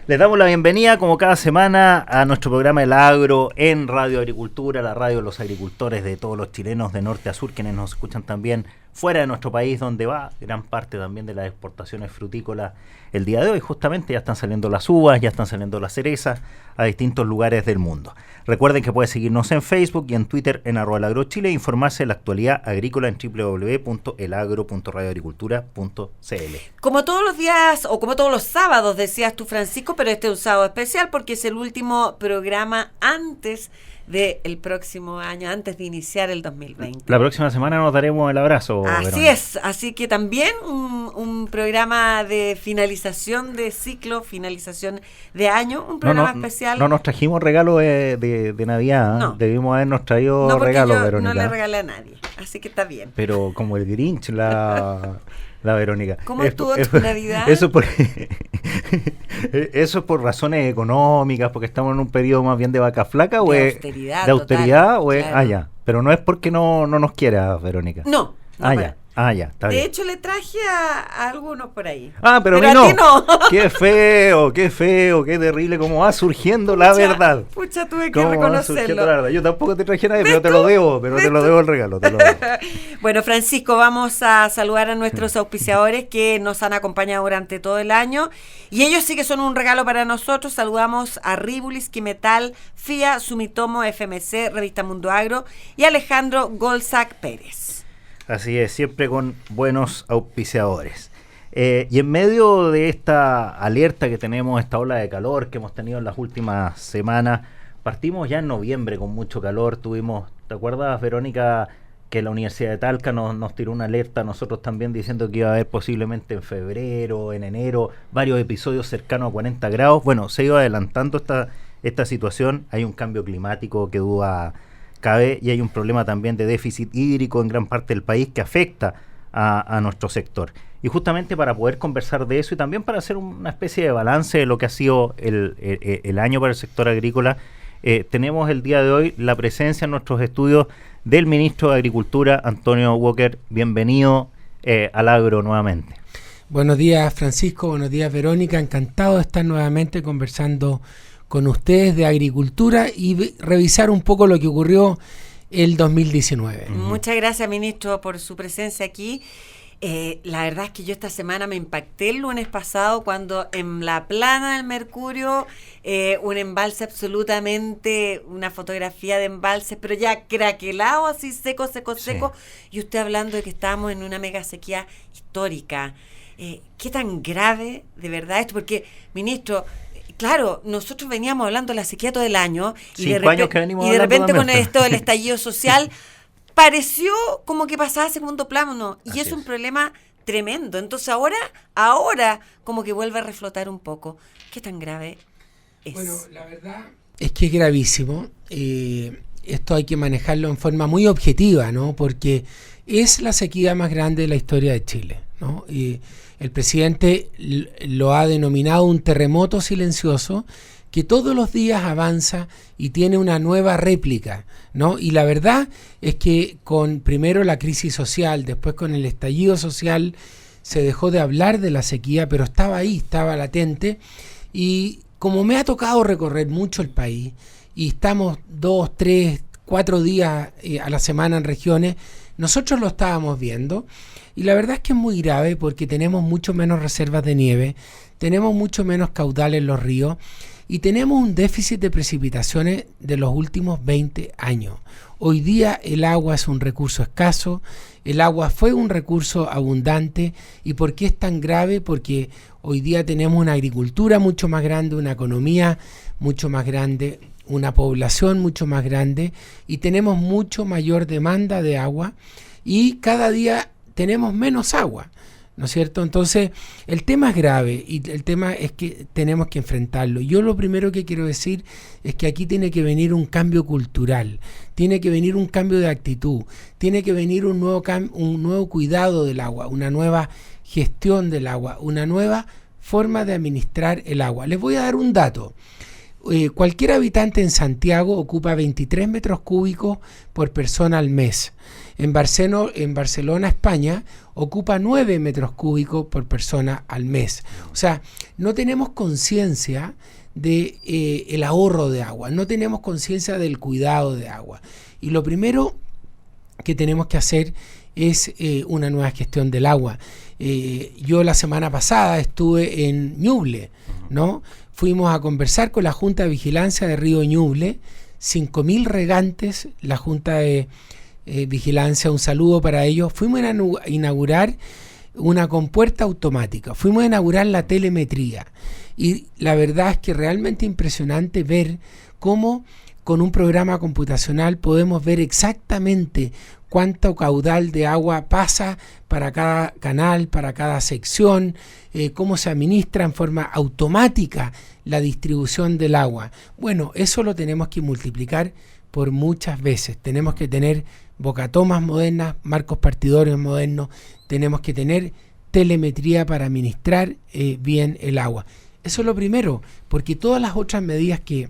Les damos la bienvenida, como cada semana, a nuestro programa El Agro en Radio Agricultura, la radio de los agricultores de todos los chilenos de norte a sur, quienes nos escuchan también fuera de nuestro país, donde va gran parte también de las exportaciones frutícolas el día de hoy. Justamente ya están saliendo las uvas, ya están saliendo las cerezas a distintos lugares del mundo. Recuerden que pueden seguirnos en Facebook y en Twitter en @elagrochile e informarse de la actualidad agrícola en www.elagro.radioagricultura.cl. Como todos los días, o como todos los sábados, decías tú, Francisco, pero este es un sábado especial porque es el último programa antes del próximo año, antes de iniciar el 2020. La próxima semana nos daremos el abrazo. Así Verónica. es, así que también un programa de finalización de ciclo, finalización de año, un programa especial. No nos trajimos regalos de Navidad, No. Debimos habernos traído No, porque regalos, yo Verónica. no le regalé a nadie, así que está bien. Pero como el Grinch, la Verónica. ¿Cómo estuvo tu Navidad? Eso es por razones económicas, porque estamos en un periodo más bien de vaca flaca, o De es austeridad, de austeridad, total, o es claro. ya. Pero no es porque no nos quiera, Verónica. No. Ya, está De bien. hecho, le traje a algunos por ahí. Pero a mí a no. ti no. Qué feo, qué terrible, cómo va surgiendo la verdad. Pucha, tuve que ¿Cómo va surgiendo reconocerlo. la verdad? Yo tampoco te traje a nadie, ¿Ves pero te tú? lo debo, el regalo, te lo debo. Bueno, Francisco, vamos a saludar a nuestros auspiciadores que nos han acompañado durante todo el año. Y ellos sí que son un regalo para nosotros. Saludamos a Ribulis, Quimetal, FIA, Sumitomo, FMC, Revista Mundo Agro y Alejandro Golzac Pérez. Así es, siempre con buenos auspiciadores. Y en medio de esta alerta que tenemos, esta ola de calor que hemos tenido en las últimas semanas, partimos ya en noviembre con mucho calor. ¿Te acuerdas, Verónica, que la Universidad de Talca nos tiró una alerta a nosotros también diciendo que iba a haber posiblemente en febrero, en enero, varios episodios cercanos a 40 grados? Bueno, se iba adelantando esta situación. Hay un cambio climático que duda cabe, y hay un problema también de déficit hídrico en gran parte del país que afecta a nuestro sector. Y justamente para poder conversar de eso y también para hacer una especie de balance de lo que ha sido el año para el sector agrícola, tenemos el día de hoy la presencia en nuestros estudios del ministro de Agricultura, Antonio Walker. Bienvenido al Agro nuevamente. Buenos días, Francisco, buenos días, Verónica. Encantado de estar nuevamente conversando con ustedes de agricultura y revisar un poco lo que ocurrió el 2019. Muchas gracias, ministro, por su presencia aquí. La verdad es que yo esta semana me impacté el lunes pasado cuando en la plana del Mercurio, un embalse absolutamente, una fotografía de embalses, pero ya craquelado, así seco, y usted hablando de que estábamos en una mega sequía histórica. ¿Qué tan grave de verdad esto? Porque, ministro, claro, nosotros veníamos hablando de la sequía todo el año y de repente con esto del estallido social pareció como que pasaba a segundo plano, y es un problema tremendo. Entonces ahora como que vuelve a reflotar un poco. ¿Qué tan grave es? Bueno, la verdad es que es gravísimo. Esto hay que manejarlo en forma muy objetiva, ¿no? Porque es la sequía más grande de la historia de Chile, ¿no? Y el presidente lo ha denominado un terremoto silencioso que todos los días avanza y tiene una nueva réplica, ¿no? Y la verdad es que con primero la crisis social, después con el estallido social, se dejó de hablar de la sequía, pero estaba ahí, estaba latente. Y como me ha tocado recorrer mucho el país, y estamos 2, 3, 4 días a la semana en regiones, nosotros lo estábamos viendo. Y la verdad es que es muy grave porque tenemos mucho menos reservas de nieve, tenemos mucho menos caudal en los ríos y tenemos un déficit de precipitaciones de los últimos 20 años. Hoy día el agua es un recurso escaso, el agua fue un recurso abundante. ¿Y por qué es tan grave? Porque hoy día tenemos una agricultura mucho más grande, una economía mucho más grande, una población mucho más grande y tenemos mucho mayor demanda de agua y cada día tenemos menos agua, ¿no es cierto? Entonces, el tema es grave y el tema es que tenemos que enfrentarlo. Yo lo primero que quiero decir es que aquí tiene que venir un cambio cultural, tiene que venir un cambio de actitud, tiene que venir un nuevo cuidado del agua, una nueva gestión del agua, una nueva forma de administrar el agua. Les voy a dar un dato. cualquier habitante en Santiago ocupa 23 metros cúbicos por persona al mes. En Barcelona, España, ocupa 9 metros cúbicos por persona al mes. O sea, no tenemos conciencia de el ahorro de agua, no tenemos conciencia del cuidado de agua. Y lo primero que tenemos que hacer es una nueva gestión del agua. Yo la semana pasada estuve en Ñuble, ¿no? Fuimos a conversar con la Junta de Vigilancia de Río Ñuble, 5.000 regantes, la Junta de Vigilancia, un saludo para ellos. Fuimos a inaugurar una compuerta automática, fuimos a inaugurar la telemetría, y la verdad es que realmente impresionante ver cómo con un programa computacional podemos ver exactamente cuánto caudal de agua pasa para cada canal, para cada sección, cómo se administra en forma automática la distribución del agua. Bueno, eso lo tenemos que multiplicar por muchas veces. Tenemos que tener bocatomas modernas, marcos partidorios modernos, tenemos que tener telemetría para administrar bien el agua. Eso es lo primero, porque todas las otras medidas que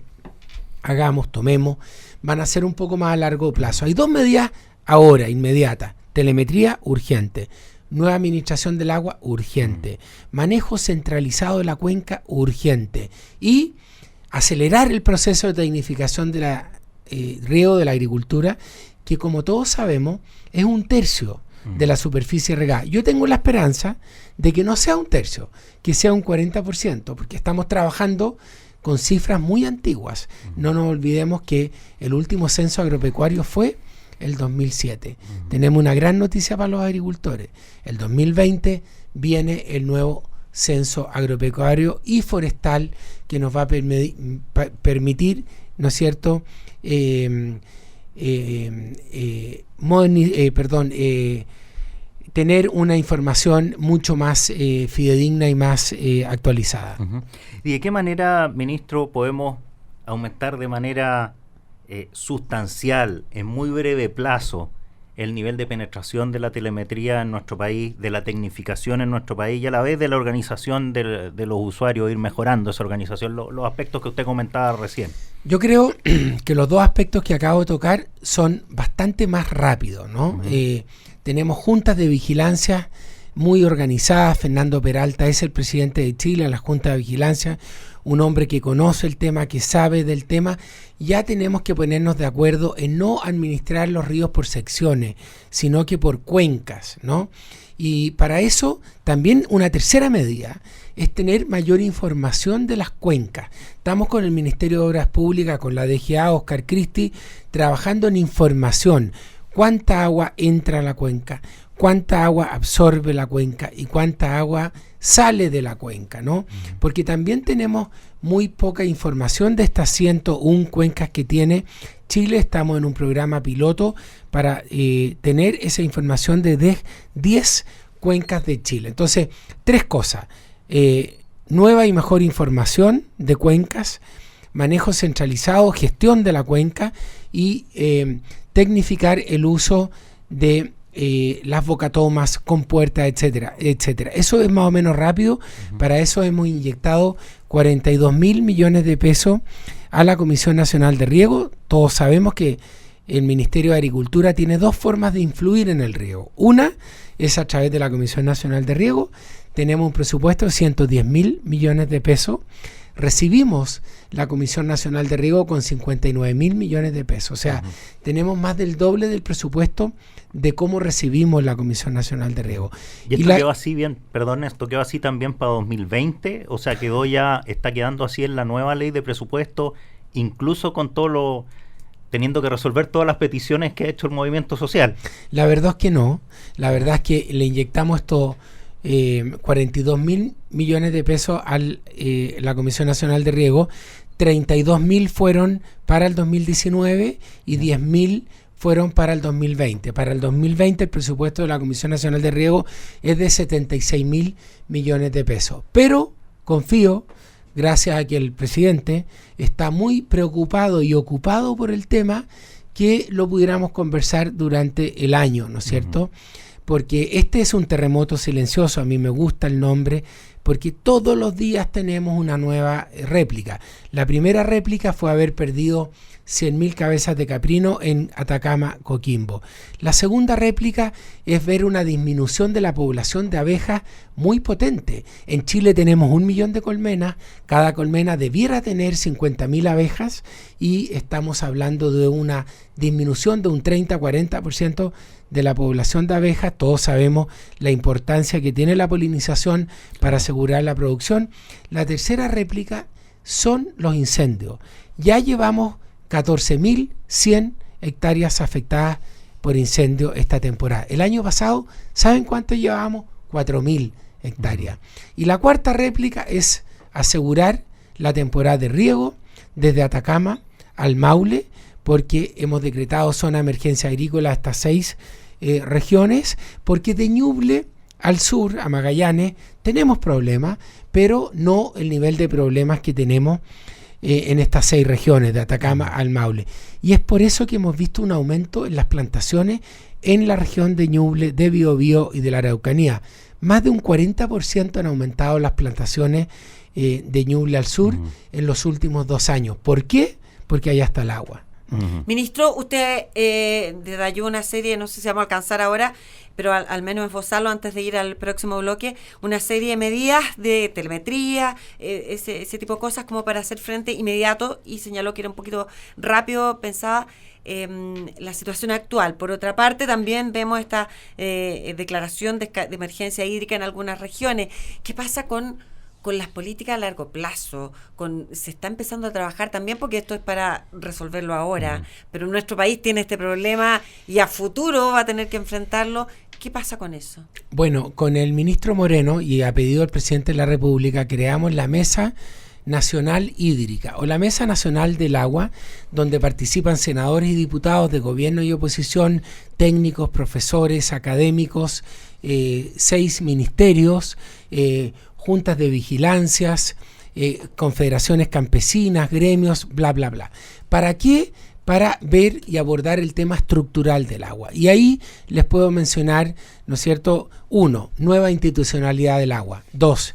tomemos, van a ser un poco más a largo plazo. Hay 2 medidas ahora, inmediatas. Telemetría, urgente. Nueva administración del agua, urgente. Manejo centralizado de la cuenca, urgente. Y acelerar el proceso de tecnificación de la riego de la agricultura, que como todos sabemos, es 1/3 de la superficie regada. Yo tengo la esperanza de que no sea 1/3, que sea un 40%, porque estamos trabajando con cifras muy antiguas. No nos olvidemos que el último censo agropecuario fue el 2007. Tenemos una gran noticia para los agricultores. El 2020 viene el nuevo censo agropecuario y forestal que nos va a permitir, ¿no es cierto?, tener una información mucho más fidedigna y más actualizada. ¿Y de qué manera, ministro, podemos aumentar de manera sustancial, en muy breve plazo, el nivel de penetración de la telemetría en nuestro país, de la tecnificación en nuestro país y a la vez de la organización de los usuarios, ir mejorando esa organización, los aspectos que usted comentaba recién? Yo creo que los 2 aspectos que acabo de tocar son bastante más rápidos, ¿no? Tenemos juntas de vigilancia muy organizadas. Fernando Peralta es el presidente de Chile en la Junta de Vigilancia, un hombre que conoce el tema, que sabe del tema. Ya tenemos que ponernos de acuerdo en no administrar los ríos por secciones, sino que por cuencas, ¿no? Y para eso también una tercera medida es tener mayor información de las cuencas. Estamos con el Ministerio de Obras Públicas, con la DGA, Oscar Cristi, trabajando en información. ¿Cuánta agua entra a la cuenca? ¿Cuánta agua absorbe la cuenca? ¿Y cuánta agua sale de la cuenca, ¿no? Porque también tenemos muy poca información de estas 101 cuencas que tiene Chile. Estamos en un programa piloto para tener esa información de 10 cuencas de Chile. Entonces, 3 cosas. Nueva y mejor información de cuencas, manejo centralizado, gestión de la cuenca y tecnificar el uso de las bocatomas, compuertas, etcétera, etcétera. Eso es más o menos rápido. Para eso hemos inyectado 42.000 millones de pesos a la Comisión Nacional de Riego. Todos sabemos que el Ministerio de Agricultura tiene 2 formas de influir en el riego. Una es a través de la Comisión Nacional de Riego. Tenemos un presupuesto de 110.000 millones de pesos. Recibimos la Comisión Nacional de Riego con 59.000 millones de pesos. O sea, tenemos más del doble del presupuesto de cómo recibimos la Comisión Nacional de Riego. ¿Y esto quedó así bien, perdón, esto quedó así también para 2020? O sea, está quedando así en la nueva ley de presupuesto, incluso con teniendo que resolver todas las peticiones que ha hecho el movimiento social. La verdad es que no. La verdad es que le inyectamos estos 42.000 millones de pesos a la Comisión Nacional de Riego. 32.000 fueron para el 2019 y 10.000 fueron para el 2020. Para el 2020 el presupuesto de la Comisión Nacional de Riego es de 76.000 millones de pesos. Pero confío, gracias a que el presidente está muy preocupado y ocupado por el tema, que lo pudiéramos conversar durante el año, ¿no es cierto? Porque este es un terremoto silencioso. A mí me gusta el nombre porque todos los días tenemos una nueva réplica. La primera réplica fue haber perdido 100.000 cabezas de caprino en Atacama, Coquimbo. La segunda réplica es ver una disminución de la población de abejas muy potente. En Chile tenemos 1 millón de colmenas, cada colmena debiera tener 50.000 abejas y estamos hablando de una disminución de un 30-40% de la población de abejas. Todos sabemos la importancia que tiene la polinización para asegurar la producción. La tercera réplica son los incendios. Ya llevamos 14.100 hectáreas afectadas por incendio esta temporada. El año pasado, ¿saben cuánto llevábamos? 4.000 hectáreas. Y la cuarta réplica es asegurar la temporada de riego desde Atacama al Maule, porque hemos decretado zona de emergencia agrícola a estas 6 regiones, porque de Ñuble al sur, a Magallanes, tenemos problemas, pero no el nivel de problemas que tenemos en estas 6 regiones, de Atacama al Maule. Y es por eso que hemos visto un aumento en las plantaciones en la región de Ñuble, de Biobío y de la Araucanía. Más de un 40% han aumentado las plantaciones de Ñuble al sur en los últimos 2 años. ¿Por qué? Porque allá está el agua. Ministro, usted detalló una serie, no sé si vamos a alcanzar ahora, pero al menos esbozarlo antes de ir al próximo bloque, una serie de medidas de telemetría, ese tipo de cosas como para hacer frente inmediato, y señaló que era un poquito rápido pensada la situación actual. Por otra parte, también vemos esta declaración de emergencia hídrica en algunas regiones. ¿Qué pasa con las políticas a largo plazo? Se está empezando a trabajar también, porque esto es para resolverlo ahora, pero nuestro país tiene este problema y a futuro va a tener que enfrentarlo. ¿Qué pasa con eso? Bueno, con el ministro Moreno y a pedido del presidente de la República creamos la Mesa Nacional Hídrica o la Mesa Nacional del Agua, donde participan senadores y diputados de gobierno y oposición, técnicos, profesores, académicos, 6 ministerios, juntas de vigilancias, confederaciones campesinas, gremios, bla, bla, bla. ¿Para qué? Para ver y abordar el tema estructural del agua. Y ahí les puedo mencionar, ¿no es cierto? 1, nueva institucionalidad del agua. 2,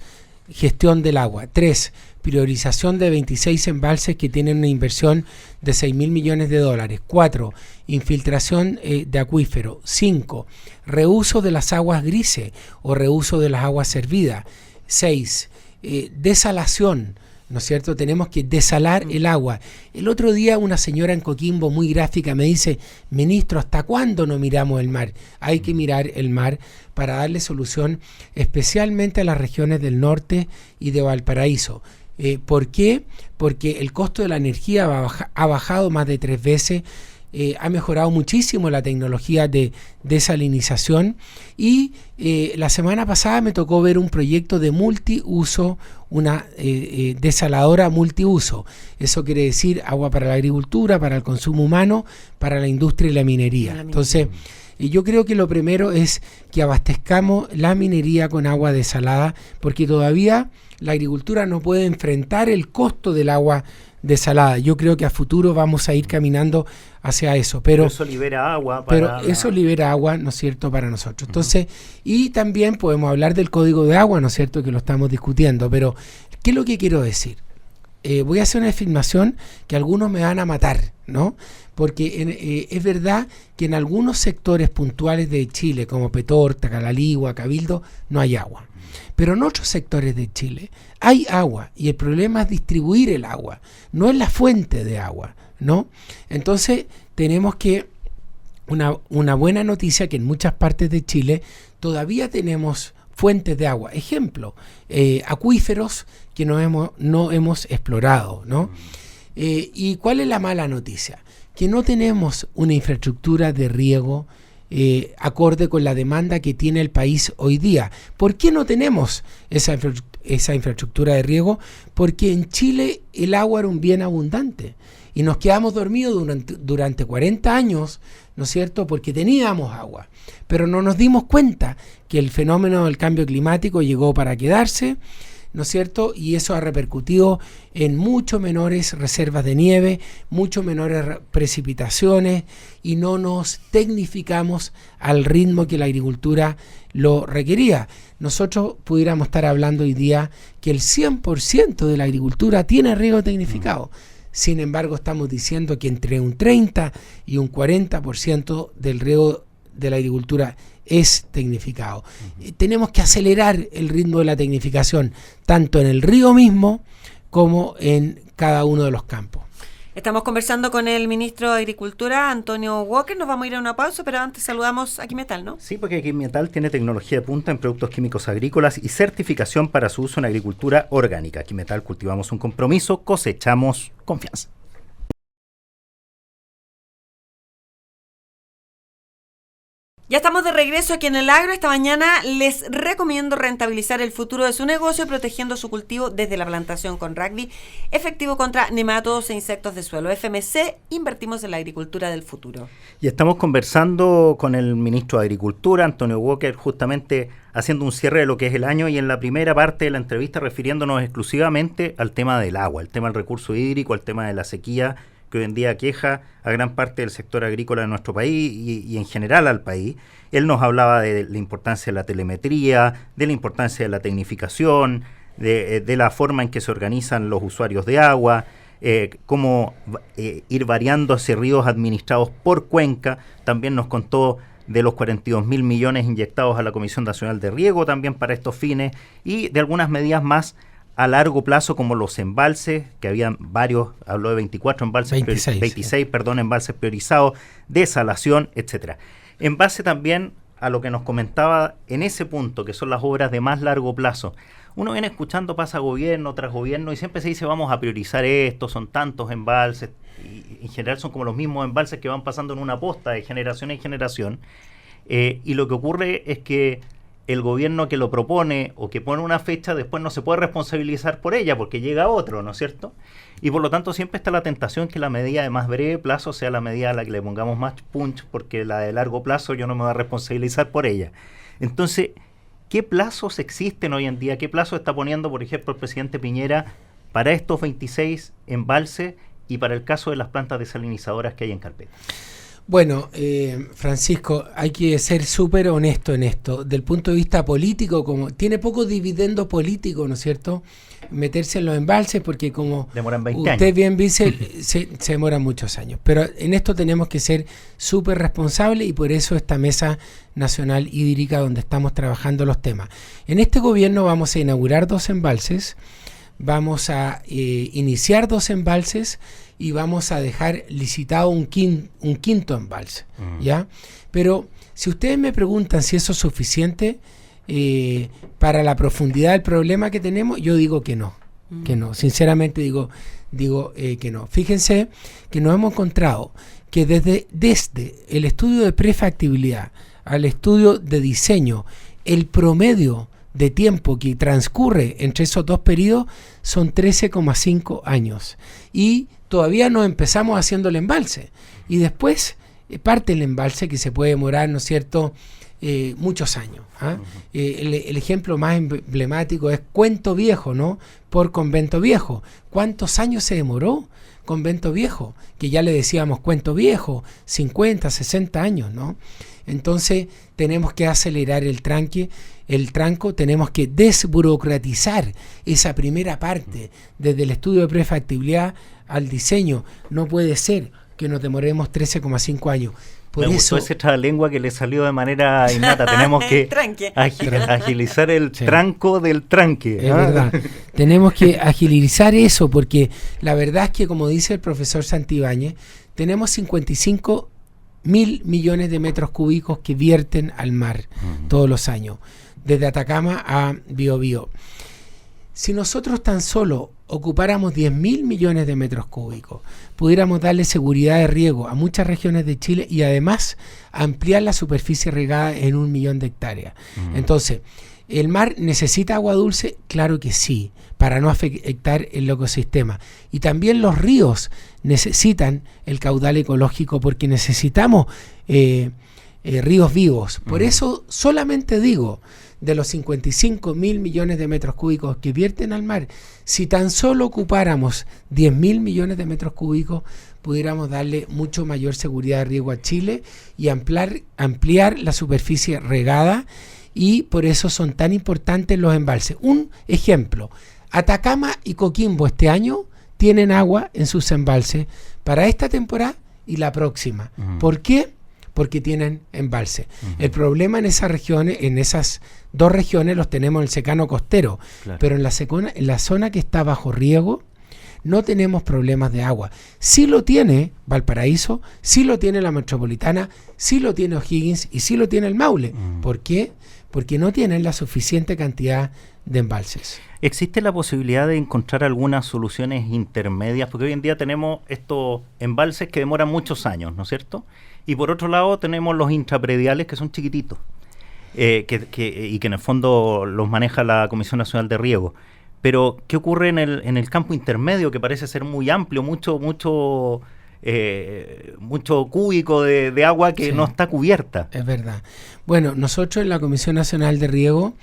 gestión del agua. 3, priorización de 26 embalses que tienen una inversión de 6.000 millones de dólares. 4, infiltración de acuífero. 5, reuso de las aguas grises o reuso de las aguas servidas. 6, desalación, ¿no es cierto? Tenemos que desalar el agua. El otro día una señora en Coquimbo muy gráfica me dice: ministro, ¿hasta cuándo no miramos el mar? Hay que mirar el mar para darle solución especialmente a las regiones del norte y de Valparaíso. ¿Por qué? Porque el costo de la energía ha bajado más de 3 veces. Ha mejorado muchísimo la tecnología de desalinización y la semana pasada me tocó ver un proyecto de multiuso, una desaladora multiuso. Eso quiere decir agua para la agricultura, para el consumo humano, para la industria y la minería. Entonces, yo creo que lo primero es que abastezcamos la minería con agua desalada, porque todavía la agricultura no puede enfrentar el costo del agua desalada. Yo creo que a futuro vamos a ir caminando hacia eso, pero eso libera agua eso libera agua, ¿no es cierto?, para nosotros. Entonces, y también podemos hablar del código de agua, ¿no es cierto?, que lo estamos discutiendo, pero ¿qué es lo que quiero decir? Voy a hacer una afirmación que algunos me van a matar, ¿no? Porque es verdad que en algunos sectores puntuales de Chile, como Petorca, Calaligua, Cabildo, no hay agua. Pero en otros sectores de Chile hay agua y el problema es distribuir el agua, no es la fuente de agua, ¿no? Entonces tenemos que una buena noticia que en muchas partes de Chile todavía tenemos fuentes de agua. Ejemplo, acuíferos que no hemos explorado, ¿no? ¿Y cuál es la mala noticia? Que no tenemos una infraestructura de riego acorde con la demanda que tiene el país hoy día. ¿Por qué no tenemos esa infraestructura de riego? Porque en Chile el agua era un bien abundante y nos quedamos dormidos durante 40 años, ¿no es cierto?, porque teníamos agua, pero no nos dimos cuenta que el fenómeno del cambio climático llegó para quedarse. ¿no es cierto? Y eso ha repercutido en mucho menores reservas de nieve, mucho menores precipitaciones, y no nos tecnificamos al ritmo que la agricultura lo requería. Nosotros pudiéramos estar hablando hoy día que el 100% de la agricultura tiene riego tecnificado. Sin embargo, estamos diciendo que entre un 30 y un 40% del riego de la agricultura es tecnificado. Tenemos que acelerar el ritmo de la tecnificación, tanto en el río mismo como en cada uno de los campos. Estamos conversando con el ministro de Agricultura, Antonio Walker. Nos vamos a ir a una pausa, pero antes saludamos a Quimetal, ¿no? Sí, porque Quimetal tiene tecnología de punta en productos químicos agrícolas y certificación para su uso en agricultura orgánica. Quimetal, cultivamos un compromiso, cosechamos confianza. Ya estamos de regreso aquí en el Agro. Esta mañana les recomiendo rentabilizar el futuro de su negocio protegiendo su cultivo desde la plantación con Rugby, efectivo contra nematodos e insectos de suelo. FMC, invertimos en la agricultura del futuro. Y estamos conversando con el ministro de Agricultura, Antonio Walker, justamente haciendo un cierre de lo que es el año, y en la primera parte de la entrevista refiriéndonos exclusivamente al tema del agua, el tema del recurso hídrico, el tema de la sequía, que hoy en día aqueja a gran parte del sector agrícola de nuestro país y en general al país. Él nos hablaba de la importancia de la telemetría, de la importancia de la tecnificación, de la forma en que se organizan los usuarios de agua, cómo ir variando hacia ríos administrados por cuenca. También nos contó de los 42.000 millones inyectados a la Comisión Nacional de Riego también para estos fines, y de algunas medidas más a largo plazo, como los embalses, que habían varios, habló de 24 embalses, 26 embalses priorizados, desalación, etcétera. En base también a lo que nos comentaba en ese punto, que son las obras de más largo plazo, uno viene escuchando, pasa gobierno tras gobierno, y siempre se dice vamos a priorizar esto, son tantos embalses, y en general son como los mismos embalses que van pasando en una posta de generación en generación, y lo que ocurre es que el gobierno que lo propone o que pone una fecha después no se puede responsabilizar por ella porque llega otro, ¿no es cierto? Y por lo tanto siempre está la tentación que la medida de más breve plazo sea la medida a la que le pongamos más punch, porque la de largo plazo yo no me voy a responsabilizar por ella. Entonces, ¿qué plazos existen hoy en día? ¿Qué plazo está poniendo, por ejemplo, el presidente Piñera para estos 26 embalses y para el caso de las plantas desalinizadoras que hay en carpeta? Bueno, Francisco, hay que ser súper honesto en esto. Del punto de vista político, como tiene poco dividendo político, ¿no es cierto?, meterse en los embalses, porque como demoran 20 usted años. bien dice, se demoran muchos años. Pero en esto tenemos que ser súper responsables, y por eso esta Mesa Nacional Hídrica, donde estamos trabajando los temas. En este gobierno vamos a inaugurar 2 embalses, vamos a iniciar 2 embalses, y vamos a dejar licitado un quinto embalse, ¿ya? Pero si ustedes me preguntan si eso es suficiente para la profundidad del problema que tenemos, yo digo que no, sinceramente digo que no. Fíjense que nos hemos encontrado que desde el estudio de prefactibilidad al estudio de diseño, el promedio de tiempo que transcurre entre esos 2 periodos son 13,5 años, y todavía no empezamos haciendo el embalse, y después parte el embalse, que se puede demorar, ¿no es cierto?, muchos años. El ejemplo más emblemático es Cuento Viejo, ¿no?, por Convento Viejo. ¿Cuántos años se demoró Convento Viejo? Que ya le decíamos Cuento Viejo, 50, 60 años, ¿no? Entonces tenemos que acelerar el tranco, tenemos que desburocratizar esa primera parte, desde el estudio de prefactibilidad al diseño. No puede ser que nos demoremos 13,5 años. Me gustó ese trabalengua que le salió de manera innata. Tenemos que agilizar el tranco del tranque. Es verdad. Tenemos que agilizar eso, porque la verdad es que, como dice el profesor Santibáñez, tenemos 55.000 millones de metros cúbicos que vierten al mar todos los años, desde Atacama a Biobío. Si nosotros tan solo ocupáramos 10.000 millones de metros cúbicos, pudiéramos darle seguridad de riego a muchas regiones de Chile, y además ampliar la superficie regada en 1 millón de hectáreas. Entonces, ¿el mar necesita agua dulce? Claro que sí, para no afectar el ecosistema. Y también los ríos necesitan el caudal ecológico, porque necesitamos ríos vivos. Por eso solamente digo, de los 55.000 millones de metros cúbicos que vierten al mar, si tan solo ocupáramos 10.000 millones de metros cúbicos, pudiéramos darle mucho mayor seguridad de riego a Chile y ampliar la superficie regada, y por eso son tan importantes los embalses. Un ejemplo, Atacama y Coquimbo este año tienen agua en sus embalses para esta temporada y la próxima. ¿Por qué? Porque tienen embalse. El problema en esas regiones, en esas dos regiones, los tenemos en el secano costero, pero en la zona que está bajo riego no tenemos problemas de agua. Sí lo tiene Valparaíso, sí lo tiene la Metropolitana, sí lo tiene O'Higgins y sí lo tiene el Maule. ¿Por qué? Porque no tienen la suficiente cantidad de embalses. ¿Existe la posibilidad de encontrar algunas soluciones intermedias? Porque hoy en día tenemos estos embalses que demoran muchos años, ¿no es cierto? Y por otro lado tenemos los intraprediales que son chiquititos, y que en el fondo los maneja la Comisión Nacional de Riego. Pero, ¿qué ocurre en el campo intermedio, que parece ser muy amplio, mucho cúbico de agua que no está cubierta? Es verdad. Bueno, nosotros en la Comisión Nacional de Riego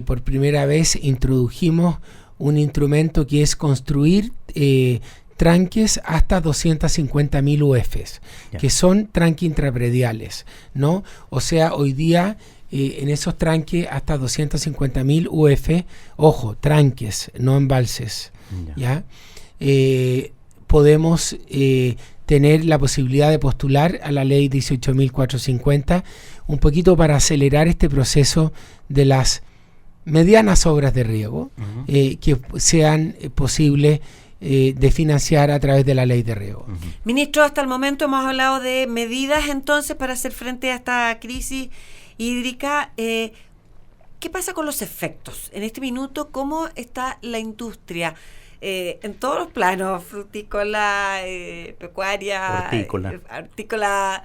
por primera vez introdujimos un instrumento que es construir tranques hasta 250.000 UFs, que son tranques intraprediales, ¿no? O sea, hoy día en esos tranques hasta 250.000 UF, ojo, tranques, no embalses, ¿ya? Podemos tener la posibilidad de postular a la ley 18.450, un poquito para acelerar este proceso de las medianas obras de riego, que sean posibles de financiar a través de la ley de riego. Ministro, hasta el momento hemos hablado de medidas entonces para hacer frente a esta crisis hídrica. ¿Qué pasa con los efectos? En este minuto, ¿cómo está la industria? En todos los planos, frutícola, pecuaria, hortícola,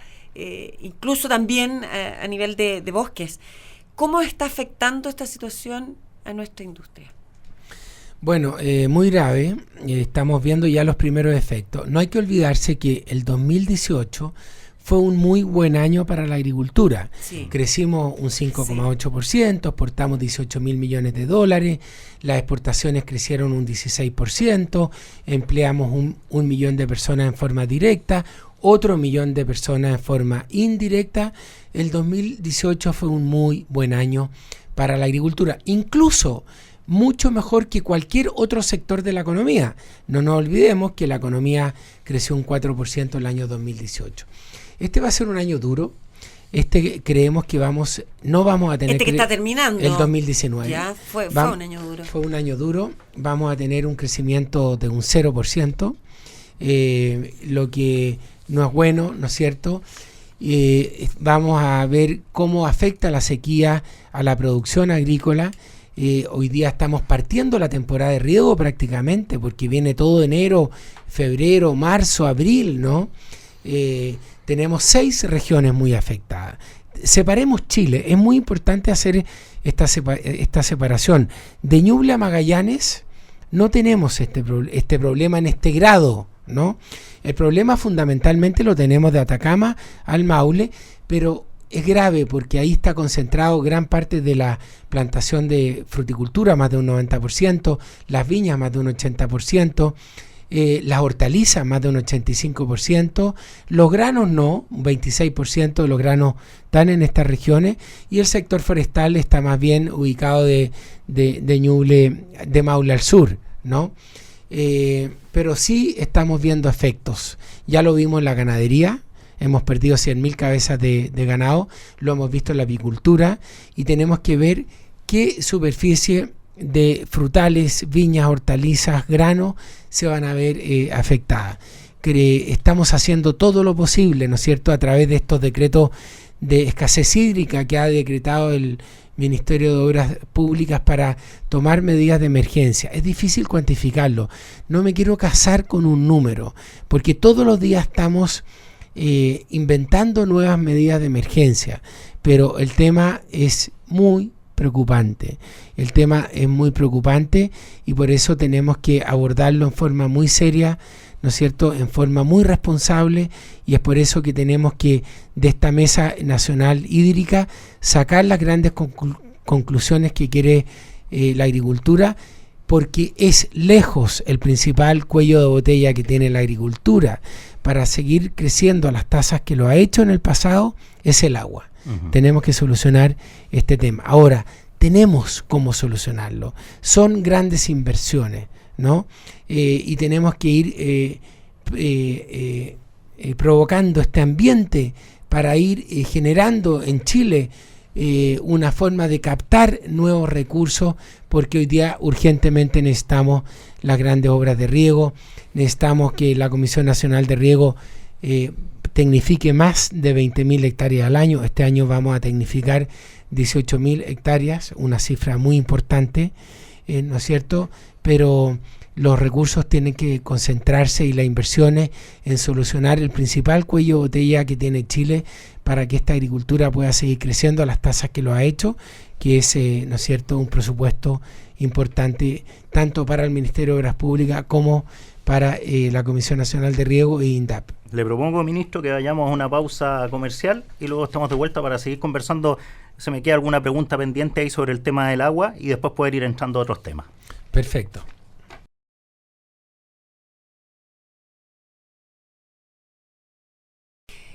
incluso también a nivel de bosques. ¿Cómo está afectando esta situación a nuestra industria? Bueno, muy grave. Estamos viendo ya los primeros efectos. No hay que olvidarse que el 2018 fue un muy buen año para la agricultura. Sí. Crecimos un 5,8%, exportamos 18.000 millones de dólares, las exportaciones crecieron un 16%, empleamos un millón de personas en forma directa, otro millón de personas en forma indirecta. El 2018 fue un muy buen año para la agricultura, incluso mucho mejor que cualquier otro sector de la economía. No nos olvidemos que la economía creció un 4% el año 2018. Este va a ser un año duro. Creemos que no vamos a tener... que está terminando. El 2019. Ya, fue un año duro. Fue un año duro. Vamos a tener un crecimiento de un 0%, lo que no es bueno, ¿no es cierto? Vamos a ver cómo afecta la sequía a la producción agrícola. Hoy día estamos partiendo la temporada de riego prácticamente, porque viene todo enero, febrero, marzo, abril, ¿no? Tenemos 6 regiones muy afectadas. Separemos Chile. Es muy importante hacer esta separación. De Ñuble a Magallanes no tenemos este problema en este grado, ¿no? El problema fundamentalmente lo tenemos de Atacama al Maule, pero es grave porque ahí está concentrado gran parte de la plantación de fruticultura, más de un 90%, las viñas más de un 80%, las hortalizas más de un 85%, los granos no, un 26% de los granos están en estas regiones, y el sector forestal está más bien ubicado de Ñuble, de Maule al sur, ¿no? Pero sí estamos viendo efectos. Ya lo vimos en la ganadería. Hemos perdido 100.000 cabezas de ganado, lo hemos visto en la apicultura, y tenemos que ver qué superficie de frutales, viñas, hortalizas, granos se van a ver afectadas. Estamos haciendo todo lo posible, ¿no es cierto?, a través de estos decretos de escasez hídrica que ha decretado el Ministerio de Obras Públicas para tomar medidas de emergencia. Es difícil cuantificarlo. No me quiero casar con un número, porque todos los días estamos inventando nuevas medidas de emergencia, pero el tema es muy preocupante. El tema es muy preocupante y por eso tenemos que abordarlo en forma muy seria, ¿no es cierto?, en forma muy responsable, y es por eso que tenemos que de esta Mesa Nacional Hídrica sacar las grandes conclusiones que quiere la agricultura, porque es lejos el principal cuello de botella que tiene la agricultura para seguir creciendo a las tasas que lo ha hecho en el pasado, es el agua. Tenemos que solucionar este tema. Ahora, tenemos cómo solucionarlo. Son grandes inversiones, ¿no? Y tenemos que ir provocando este ambiente para ir generando en Chile una forma de captar nuevos recursos, porque hoy día urgentemente necesitamos las grandes obras de riego, necesitamos que la Comisión Nacional de Riego tecnifique más de 20.000 hectáreas al año. Este año vamos a tecnificar 18.000 hectáreas, una cifra muy importante, ¿no es cierto? Pero los recursos tienen que concentrarse y las inversiones en solucionar el principal cuello de botella que tiene Chile para que esta agricultura pueda seguir creciendo a las tasas que lo ha hecho, que es, ¿no es cierto?, un presupuesto importante tanto para el Ministerio de Obras Públicas como para la Comisión Nacional de Riego e INDAP. Le propongo, ministro, que vayamos a una pausa comercial y luego estamos de vuelta para seguir conversando. Se me queda alguna pregunta pendiente ahí sobre el tema del agua y después poder ir entrando a otros temas. Perfecto.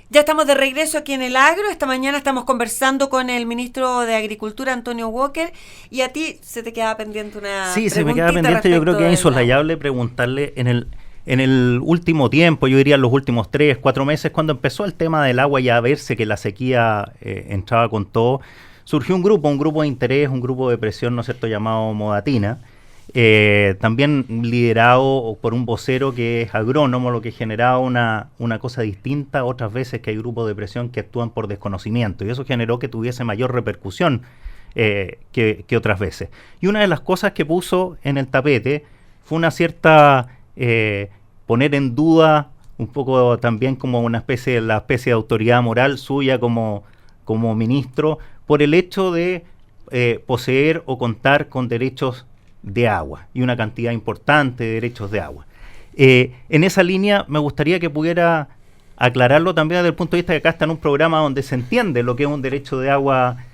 Ya estamos de regreso aquí en el Agro. Esta mañana estamos conversando con el ministro de Agricultura, Antonio Walker, y a ti se te quedaba pendiente una Sí, se me queda pendiente. Yo creo que es insoslayable preguntarle en el último tiempo, yo diría en los últimos 3-4 meses, cuando empezó el tema del agua y a verse que la sequía entraba con todo, surgió un grupo de interés, un grupo de presión, ¿no es cierto?, llamado Modatina, también liderado por un vocero que es agrónomo, lo que generaba una cosa distinta otras veces, que hay grupos de presión que actúan por desconocimiento, y eso generó que tuviese mayor repercusión que otras veces. Y una de las cosas que puso en el tapete fue una cierta poner en duda un poco también como la especie de autoridad moral suya como ministro, por el hecho de poseer o contar con derechos de agua y una cantidad importante de derechos de agua. En esa línea me gustaría que pudiera aclararlo también desde el punto de vista de que acá está en un programa donde se entiende lo que es un derecho de agua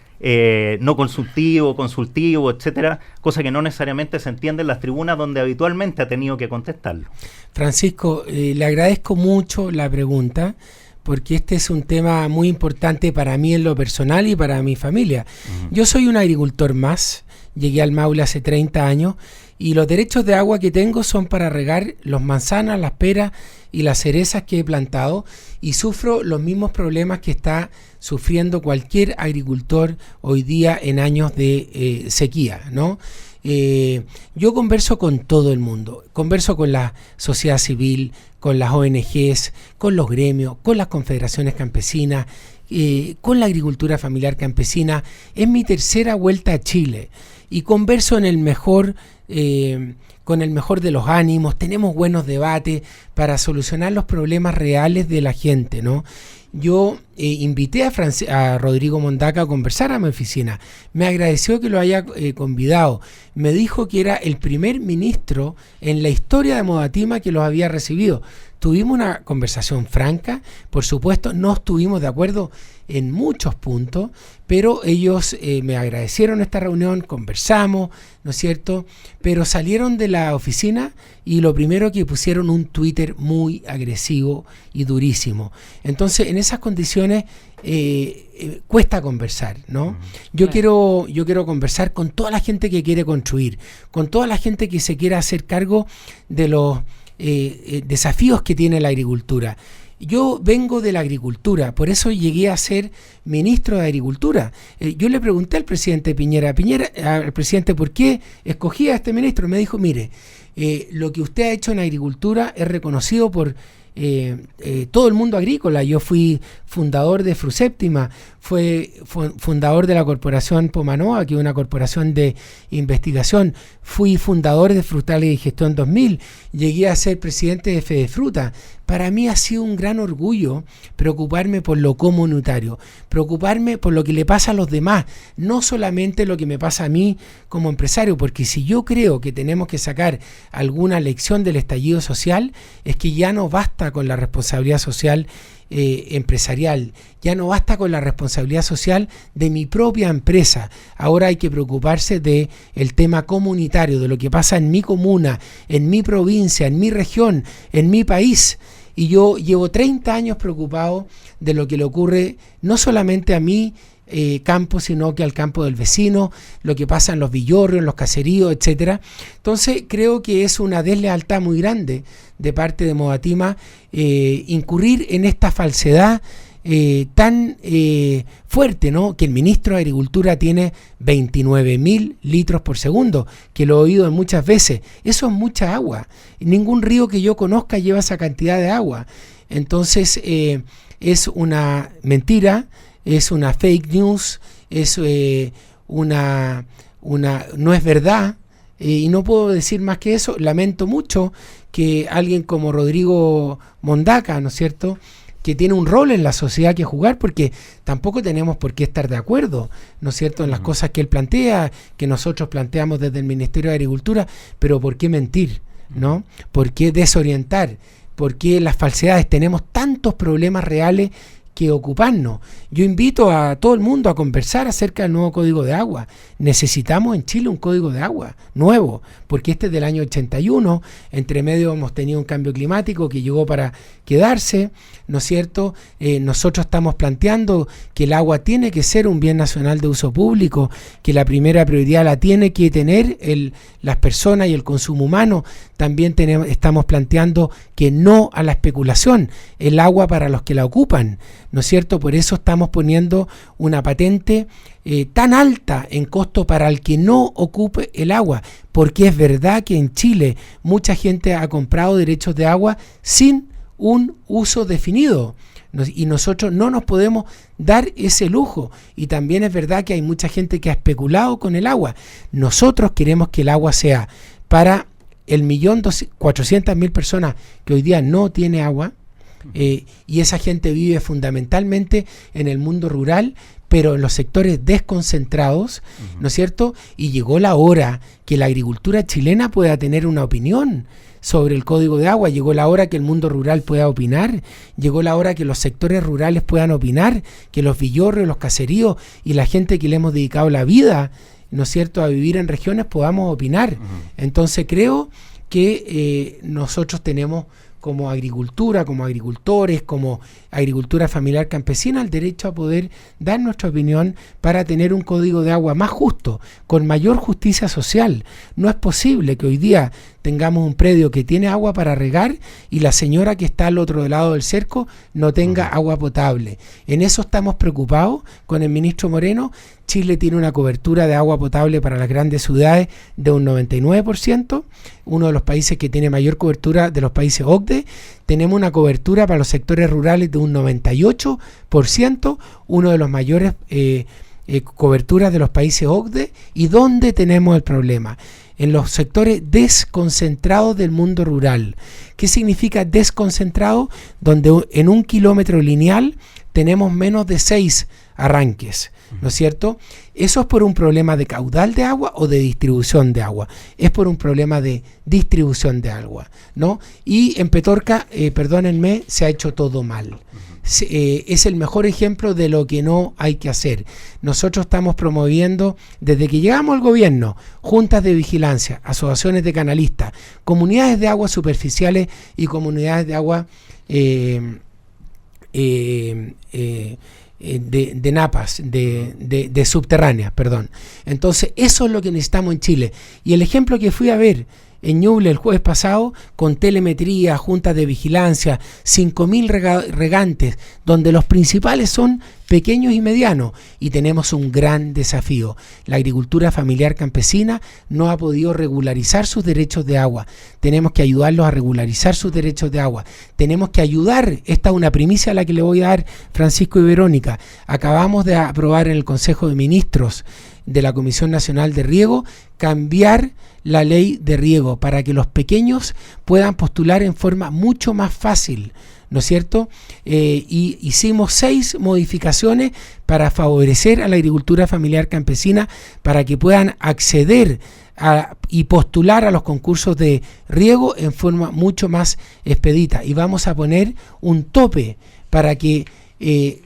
no consultivo, etcétera, cosa que no necesariamente se entiende en las tribunas donde habitualmente ha tenido que contestarlo. Francisco, le agradezco mucho la pregunta, porque este es un tema muy importante para mí en lo personal y para mi familia. Yo soy un agricultor más, llegué al Maule hace 30 años y los derechos de agua que tengo son para regar los manzanas, las peras y las cerezas que he plantado, y sufro los mismos problemas que está sufriendo cualquier agricultor hoy día en años de sequía, ¿no? Yo converso con todo el mundo, converso con la sociedad civil, con las ONGs, con los gremios, con las confederaciones campesinas, con la agricultura familiar campesina. Es mi tercera vuelta a Chile y converso con el mejor de los ánimos, tenemos buenos debates para solucionar los problemas reales de la gente, ¿no? Yo invité a Rodrigo Mondaca a conversar a mi oficina. Me agradeció que lo haya convidado. Me dijo que era el primer ministro en la historia de Modatima que los había recibido. Tuvimos una conversación franca, por supuesto, no estuvimos de acuerdo en muchos puntos, pero ellos me agradecieron esta reunión, conversamos, ¿no es cierto? Pero salieron de la oficina y lo primero que pusieron un Twitter muy agresivo y durísimo. Entonces, en esas condiciones cuesta conversar, ¿no? Yo quiero conversar con toda la gente que quiere construir, con toda la gente que se quiera hacer cargo de los desafíos que tiene la agricultura. Yo vengo de la agricultura, por eso llegué a ser ministro de Agricultura. Yo le pregunté al presidente Piñera, al presidente, ¿por qué escogí a este ministro? Me dijo, mire, lo que usted ha hecho en agricultura es reconocido por todo el mundo agrícola. Yo fui fundador de Fruséptima, fue fundador de la Corporación Pomanoa, que es una corporación de investigación, fui fundador de Frutales y Gestión 2000, llegué a ser presidente de Fedefruta. Para mí ha sido un gran orgullo preocuparme por lo comunitario, preocuparme por lo que le pasa a los demás, no solamente lo que me pasa a mí como empresario, porque si yo creo que tenemos que sacar alguna lección del estallido social, es que ya no basta basta con la responsabilidad social empresarial, ya no basta con la responsabilidad social de mi propia empresa. Ahora hay que preocuparse de el tema comunitario, de lo que pasa en mi comuna, en mi provincia, en mi región, en mi país. Y yo llevo 30 años preocupado de lo que le ocurre no solamente a mi campo, sino que al campo del vecino, lo que pasa en los villorrios, en los caseríos, etcétera. Entonces creo que es una deslealtad muy grande de parte de Modatima incurrir en esta falsedad tan fuerte, ¿no? Que el ministro de Agricultura tiene 29.000 litros por segundo, que lo he oído muchas veces. Eso es mucha agua. Ningún río que yo conozca lleva esa cantidad de agua. Entonces es una mentira, es una fake news, es no es verdad, y no puedo decir más que eso. Lamento mucho que alguien como Rodrigo Mondaca, ¿no es cierto?, que tiene un rol en la sociedad que jugar, porque tampoco tenemos por qué estar de acuerdo, ¿no es cierto?, en las cosas que él plantea, que nosotros planteamos desde el Ministerio de Agricultura, pero ¿por qué mentir?, ¿no? ¿Por qué desorientar? ¿Por qué las falsedades? Tenemos tantos problemas reales que ocuparnos. Yo invito a todo el mundo a conversar acerca del nuevo Código de Agua. Necesitamos en Chile un Código de Agua nuevo, porque este es del año 81, entre medio hemos tenido un cambio climático que llegó para quedarse, ¿no es cierto? Nosotros estamos planteando que el agua tiene que ser un bien nacional de uso público, que la primera prioridad la tiene que tener las personas y el consumo humano. También estamos planteando que no a la especulación, el agua para los que la ocupan, ¿no es cierto? Por eso estamos poniendo una patente tan alta en costo para el que no ocupe el agua, porque es verdad que en Chile mucha gente ha comprado derechos de agua sin un uso definido, y nosotros no nos podemos dar ese lujo. Y también es verdad que hay mucha gente que ha especulado con el agua. Nosotros queremos que el agua sea para el 1.400.000 personas que hoy día no tiene agua, y esa gente vive fundamentalmente en el mundo rural, pero en los sectores desconcentrados, ¿no es cierto? Y llegó la hora que la agricultura chilena pueda tener una opinión sobre el Código de Agua. Llegó la hora que el mundo rural pueda opinar, llegó la hora que los sectores rurales puedan opinar, que los villorrios, los caseríos y la gente que le hemos dedicado la vida, ¿no es cierto?, a vivir en regiones, podamos opinar. Entonces creo que nosotros tenemos como agricultura, como agricultores, como agricultura familiar campesina, el derecho a poder dar nuestra opinión para tener un Código de Agua más justo, con mayor justicia social. No es posible que hoy día tengamos un predio que tiene agua para regar y la señora que está al otro lado del cerco no tenga agua potable. En eso estamos preocupados con el ministro Moreno. Chile tiene una cobertura de agua potable para las grandes ciudades de un 99%, uno de los países que tiene mayor cobertura de los países OCDE. Tenemos una cobertura para los sectores rurales de un 98%, uno de los mayores coberturas de los países OCDE. ¿Y dónde tenemos el problema? En los sectores desconcentrados del mundo rural. ¿Qué significa desconcentrado? Donde en 1 kilómetro lineal tenemos menos de 6 arranques, ¿no es cierto? ¿Eso es por un problema de caudal de agua o de distribución de agua? Es por un problema de distribución de agua, ¿no? Y en Petorca, perdónenme, se ha hecho todo mal. Es el mejor ejemplo de lo que no hay que hacer. Nosotros estamos promoviendo, desde que llegamos al gobierno, juntas de vigilancia, asociaciones de canalistas, comunidades de aguas superficiales y comunidades de agua de napas, de subterráneas, perdón. Entonces, eso es lo que necesitamos en Chile. Y el ejemplo que fui a ver en Ñuble el jueves pasado, con telemetría, juntas de vigilancia, 5.000 regantes, donde los principales son pequeños y medianos, y tenemos un gran desafío. La agricultura familiar campesina no ha podido regularizar sus derechos de agua. Tenemos que ayudarlos a regularizar sus derechos de agua. Tenemos que ayudar, esta es una primicia a la que le voy a dar, Francisco y Verónica. Acabamos de aprobar en el Consejo de Ministros de la Comisión Nacional de Riego cambiar la ley de riego para que los pequeños puedan postular en forma mucho más fácil, ¿no es cierto? Y hicimos 6 modificaciones para favorecer a la agricultura familiar campesina, para que puedan acceder y postular a los concursos de riego en forma mucho más expedita. Y vamos a poner un tope para que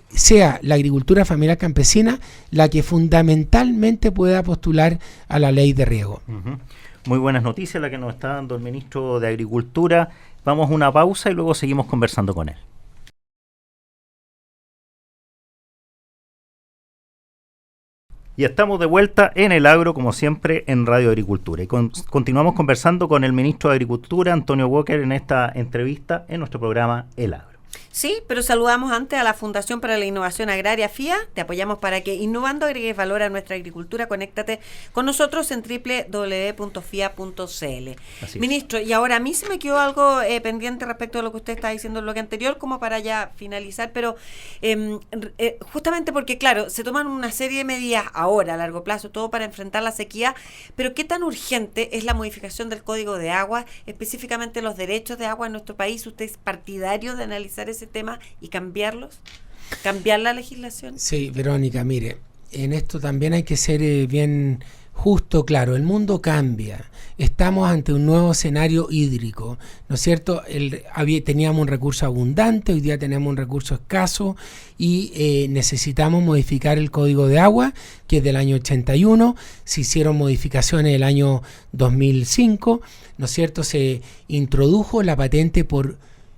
sea la agricultura familiar campesina la que fundamentalmente pueda postular a la ley de riego. Uh-huh. Muy buenas noticias la que nos está dando el ministro de Agricultura. Vamos a una pausa y luego seguimos conversando con él. Y estamos de vuelta en el agro, como siempre, en Radio Agricultura. Y continuamos conversando con el ministro de Agricultura, Antonio Walker, en esta entrevista en nuestro programa El Agro. Sí, pero saludamos antes a la Fundación para la Innovación Agraria, FIA. Te apoyamos para que innovando agregues valor a nuestra agricultura. Conéctate con nosotros en www.fia.cl. Ministro, y ahora a mí se me quedó algo pendiente respecto a lo que usted está diciendo en lo que anterior, como para ya finalizar, pero justamente porque, claro, se toman una serie de medidas ahora, a largo plazo, todo para enfrentar la sequía, pero ¿qué tan urgente es la modificación del Código de Agua, específicamente los derechos de agua en nuestro país? ¿Usted es partidario de analizar ese tema y cambiarlos? ¿Cambiar la legislación? Sí, Verónica, mire, en esto también hay que ser bien justo, claro, el mundo cambia, estamos ante un nuevo escenario hídrico, ¿no es cierto? Teníamos un recurso abundante, hoy día tenemos un recurso escaso y necesitamos modificar el Código de Agua, que es del año 81, se hicieron modificaciones el año 2005, ¿no es cierto? Se introdujo la patente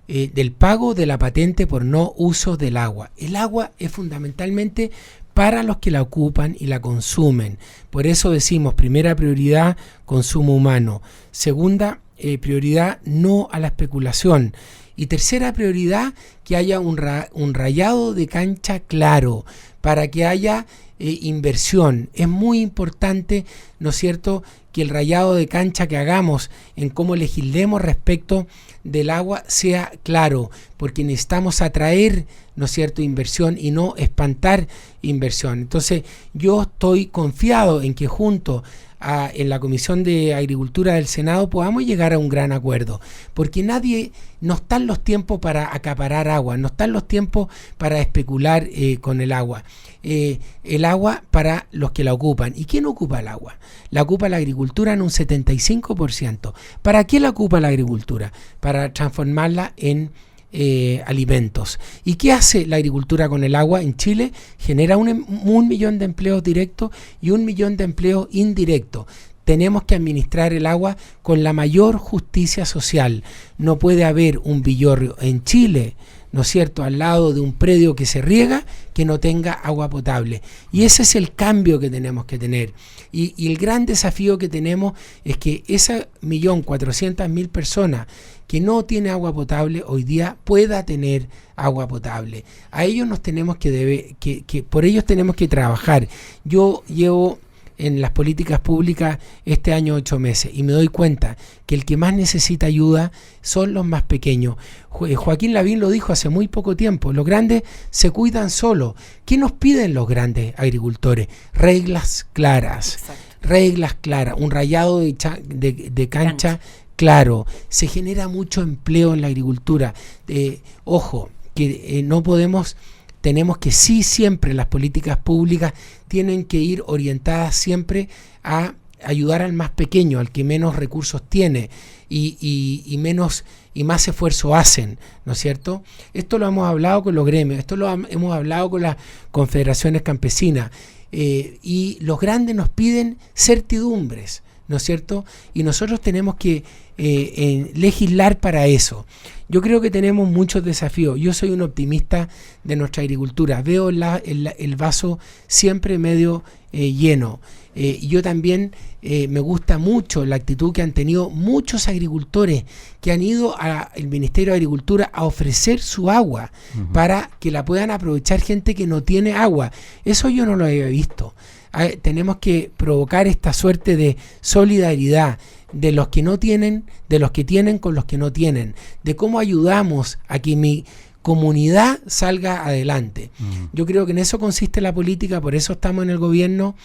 del pago de la patente por no uso del agua. El agua es fundamentalmente para los que la ocupan y la consumen. Por eso decimos, primera prioridad, consumo humano. Segunda prioridad, no a la especulación. Y tercera prioridad, que haya un rayado de cancha claro, para que haya inversión. Es muy importante, ¿no es cierto?, que el rayado de cancha que hagamos en cómo legislemos respecto del agua sea claro, porque necesitamos atraer, ¿no es cierto?, inversión y no espantar inversión. Entonces, yo estoy confiado en que junto en la Comisión de Agricultura del Senado podamos llegar a un gran acuerdo, porque no están los tiempos para acaparar agua, no están los tiempos para especular con el agua. El agua para los que la ocupan. ¿Y quién ocupa el agua? La ocupa la agricultura en un 75%. ¿Para qué la ocupa la agricultura? Para transformarla en alimentos. ¿Y qué hace la agricultura con el agua en Chile? Genera un millón de empleos directos y 1 millón de empleos indirectos. Tenemos que administrar el agua con la mayor justicia social. No puede haber un villorrio en Chile, ¿no es cierto?, al lado de un predio que se riega, que no tenga agua potable. Y ese es el cambio que tenemos que tener. Y el gran desafío que tenemos es que esa 1.400.000 personas que no tiene agua potable hoy día pueda tener agua potable. A ellos nos tenemos por ellos tenemos que trabajar. Yo llevo en las políticas públicas este año 8 meses y me doy cuenta que el que más necesita ayuda son los más pequeños. Joaquín Lavín lo dijo hace muy poco tiempo, los grandes se cuidan solos. ¿Qué nos piden los grandes agricultores? Reglas claras. Exacto. Reglas claras, un rayado de cancha claro. Se genera mucho empleo en la agricultura. Ojo, que tenemos que siempre las políticas públicas tienen que ir orientadas siempre a ayudar al más pequeño, al que menos recursos tiene y más esfuerzo hacen, ¿no es cierto? Esto lo hemos hablado con los gremios, esto lo hemos hablado con las confederaciones campesinas y los grandes nos piden certidumbres, ¿no es cierto? Y nosotros tenemos que legislar para eso. Yo creo que tenemos muchos desafíos. Yo soy un optimista de nuestra agricultura. Veo el vaso siempre medio lleno. Yo también me gusta mucho la actitud que han tenido muchos agricultores que han ido al Ministerio de Agricultura a ofrecer su agua para que la puedan aprovechar gente que no tiene agua. Eso yo no lo había visto. Tenemos que provocar esta suerte de solidaridad de los que no tienen, de los que tienen con los que no tienen, de cómo ayudamos a que mi comunidad salga adelante. Yo creo que en eso consiste la política, por eso estamos en el gobierno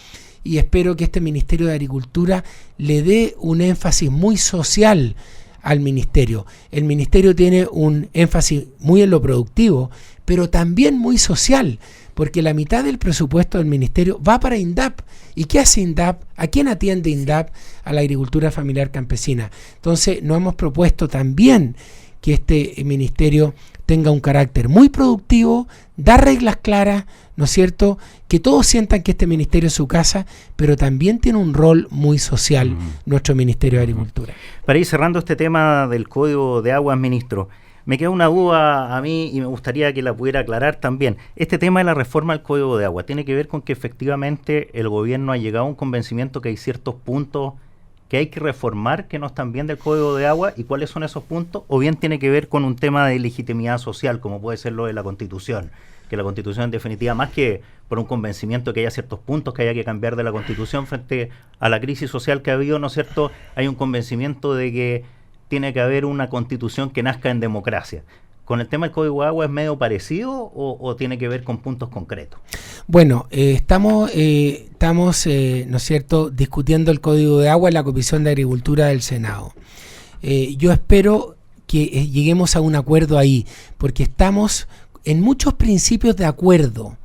y espero que este Ministerio de Agricultura le dé un énfasis muy social al ministerio. El ministerio tiene un énfasis muy en lo productivo, pero también muy social, porque la mitad del presupuesto del ministerio va para INDAP. ¿Y qué hace INDAP? ¿A quién atiende INDAP? A la agricultura familiar campesina. Entonces, nos hemos propuesto también que este ministerio tenga un carácter muy productivo, dar reglas claras, ¿no es cierto?, que todos sientan que este ministerio es su casa, pero también tiene un rol muy social nuestro Ministerio de Agricultura. Para ir cerrando este tema del Código de Aguas, ministro, me queda una duda a mí y me gustaría que la pudiera aclarar también. Este tema de la reforma del Código de Agua, ¿tiene que ver con que efectivamente el gobierno ha llegado a un convencimiento que hay ciertos puntos que hay que reformar que no están bien del Código de Agua, y cuáles son esos puntos? ¿O bien tiene que ver con un tema de legitimidad social, como puede ser lo de la Constitución? Que la Constitución, en definitiva, más que por un convencimiento que haya ciertos puntos que haya que cambiar de la Constitución frente a la crisis social que ha habido, ¿no es cierto?, hay un convencimiento de que tiene que haber una Constitución que nazca en democracia. ¿Con el tema del Código de Agua es medio parecido o tiene que ver con puntos concretos? Bueno, estamos, ¿no es cierto?, discutiendo el Código de Agua en la Comisión de Agricultura del Senado. Yo espero que lleguemos a un acuerdo ahí, porque estamos en muchos principios de acuerdo.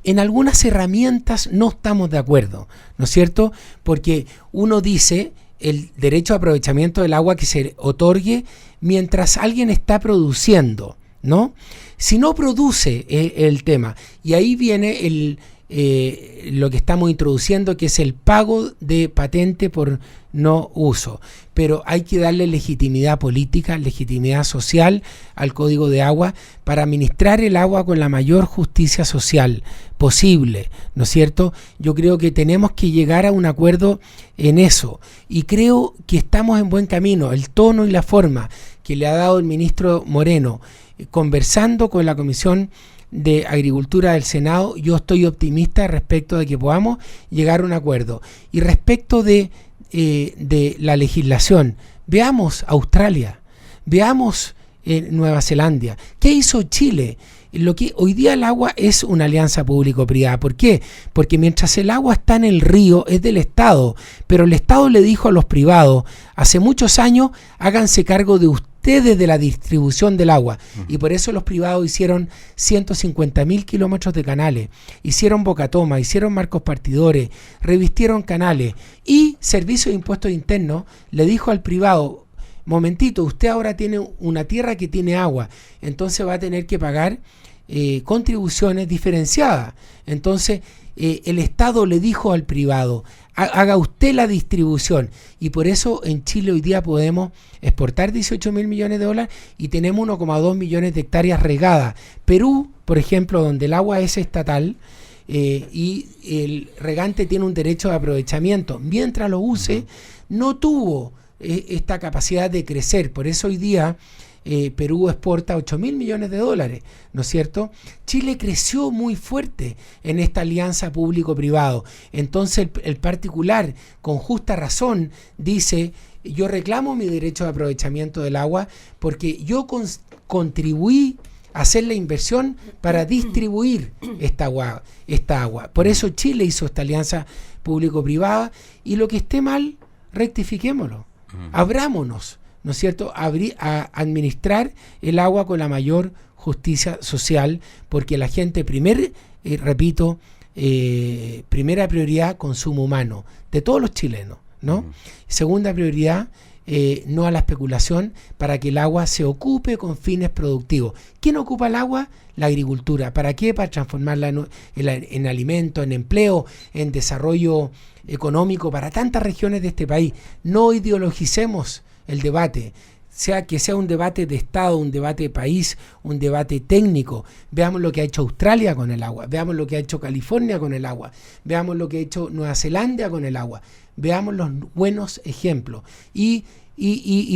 En algunas herramientas no estamos de acuerdo, ¿no es cierto? Porque uno dice el derecho de aprovechamiento del agua que se otorgue mientras alguien está produciendo, ¿no? Si no produce el tema, y ahí viene lo que estamos introduciendo, que es el pago de patente por no uso, pero hay que darle legitimidad política, legitimidad social al Código de Agua para administrar el agua con la mayor justicia social posible, ¿no es cierto? Yo creo que tenemos que llegar a un acuerdo en eso, y creo que estamos en buen camino. El tono y la forma que le ha dado el ministro Moreno, conversando con la Comisión de Agricultura del Senado, yo estoy optimista respecto de que podamos llegar a un acuerdo. Y respecto de la legislación, veamos Australia, veamos Nueva Zelanda. ¿Qué hizo Chile? Lo que hoy día el agua es una alianza público-privada. ¿Por qué? Porque mientras el agua está en el río es del Estado, pero el Estado le dijo a los privados hace muchos años: háganse cargo de ustedes de la distribución del agua. Y por eso los privados hicieron 150.000 kilómetros de canales, hicieron bocatoma, hicieron marcos partidores, revistieron canales, y Servicio de Impuestos Internos le dijo al privado: momentito, usted ahora tiene una tierra que tiene agua, entonces va a tener que pagar contribuciones diferenciadas. Entonces el Estado le dijo al privado: haga usted la distribución. Y por eso en Chile hoy día podemos exportar 18.000 millones de dólares y tenemos 1,2 millones de hectáreas regadas. Perú, por ejemplo, donde el agua es estatal, y el regante tiene un derecho de aprovechamiento, mientras lo use, no tuvo esta capacidad de crecer. Por eso hoy día Perú exporta 8.000 millones de dólares, ¿no es cierto? Chile creció muy fuerte en esta alianza público-privado. Entonces el particular, con justa razón, dice: yo reclamo mi derecho de aprovechamiento del agua porque yo contribuí a hacer la inversión para distribuir esta agua. Por eso Chile hizo esta alianza público-privada, y lo que esté mal, rectifiquémoslo. Abrámonos, ¿no es cierto?, a administrar el agua con la mayor justicia social, porque la gente, primera prioridad, consumo humano de todos los chilenos, ¿no? Segunda prioridad, no a la especulación, para que el agua se ocupe con fines productivos. ¿Quién ocupa el agua? La agricultura. ¿Para qué? Para transformarla en alimento, en empleo, en desarrollo económico para tantas regiones de este país. No ideologicemos el debate, que sea un debate de Estado, un debate de país, un debate técnico. Veamos lo que ha hecho Australia con el agua, veamos lo que ha hecho California con el agua, veamos lo que ha hecho Nueva Zelanda con el agua, veamos los buenos ejemplos, y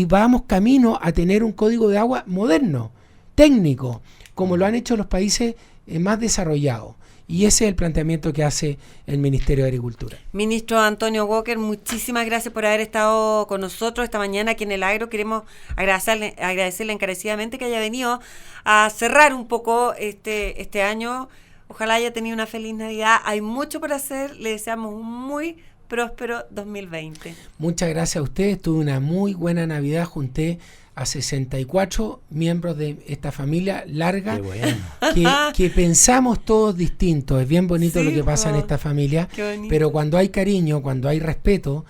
vamos camino a tener un código de agua moderno, técnico, como lo han hecho los países más desarrollados. Y ese es el planteamiento que hace el Ministerio de Agricultura. Ministro Antonio Walker, muchísimas gracias por haber estado con nosotros esta mañana aquí en El Agro. Queremos agradecerle encarecidamente que haya venido a cerrar un poco este año. Ojalá haya tenido una feliz Navidad. Hay mucho por hacer. Le deseamos un muy próspero 2020. Muchas gracias a ustedes. Tuve una muy buena Navidad. Junté a 64 miembros de esta familia larga Qué bueno. que pensamos todos distintos. Es bien bonito Sí, lo que pasa en po. esta familia, Qué bonito. pero cuando hay cariño, cuando hay respeto,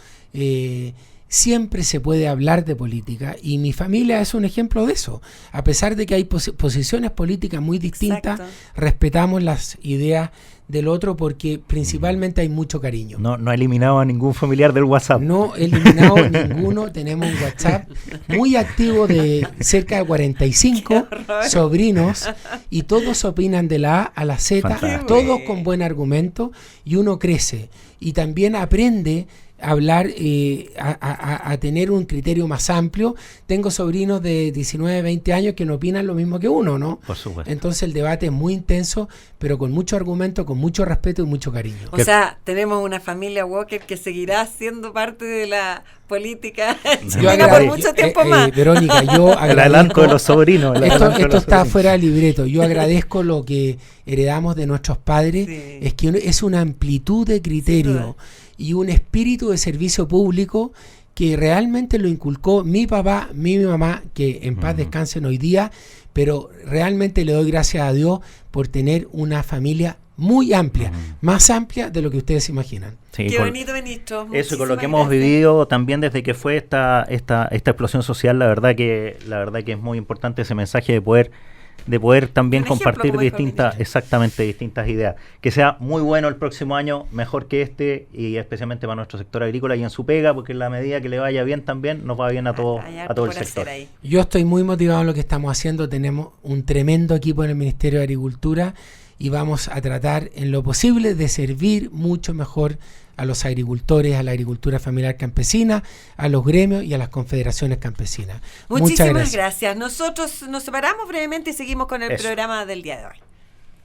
siempre se puede hablar de política, y mi familia es un ejemplo de eso. A pesar de que hay posiciones políticas muy distintas, Exacto. respetamos las ideas del otro porque principalmente hay mucho cariño. No ha eliminado a ningún familiar del WhatsApp. No he eliminado ninguno. Tenemos un WhatsApp muy activo de cerca de 45 sobrinos, y todos opinan de la A a la Z, Fantástico. todos con buen argumento, y uno crece y también aprende a hablar, a tener un criterio más amplio. Tengo sobrinos de 19, 20 años que no opinan lo mismo que uno, ¿no? Por supuesto. Entonces el debate es muy intenso, pero con mucho argumento, con mucho respeto y mucho cariño. O sea, tenemos una familia Walker que seguirá siendo parte de la política chilena por mucho tiempo más. Verónica, yo El adelanto de los sobrinos. el adelanto de Esto los está sobrinos. fuera del libreto. Yo agradezco lo que heredamos de nuestros padres. Sí. Es que es una amplitud de Sin criterio duda. y un espíritu de servicio público que realmente lo inculcó mi papá, mi mamá, que en paz descansen hoy día, pero realmente le doy gracias a Dios por tener una familia muy amplia, más amplia de lo que ustedes imaginan. Sí, Qué con- bonito, ministro. Eso, y con lo que Muchísimas hemos gracias. vivido también desde que fue esta explosión social, la verdad que es muy importante ese mensaje de poder también Un ejemplo, compartir como dijo el distintas ideas. Que sea muy bueno el próximo año, mejor que este, y especialmente para nuestro sector agrícola y en su pega, porque en la medida que le vaya bien también, nos va bien a todo, Hay a harto todo el por hacer sector. ahí. Yo estoy muy motivado en lo que estamos haciendo. Tenemos un tremendo equipo en el Ministerio de Agricultura y vamos a tratar en lo posible de servir mucho mejor a los agricultores, a la agricultura familiar campesina, a los gremios y a las confederaciones campesinas. Muchas Muchísimas gracias. gracias. Nosotros nos separamos brevemente y seguimos con el Eso. programa del día de hoy.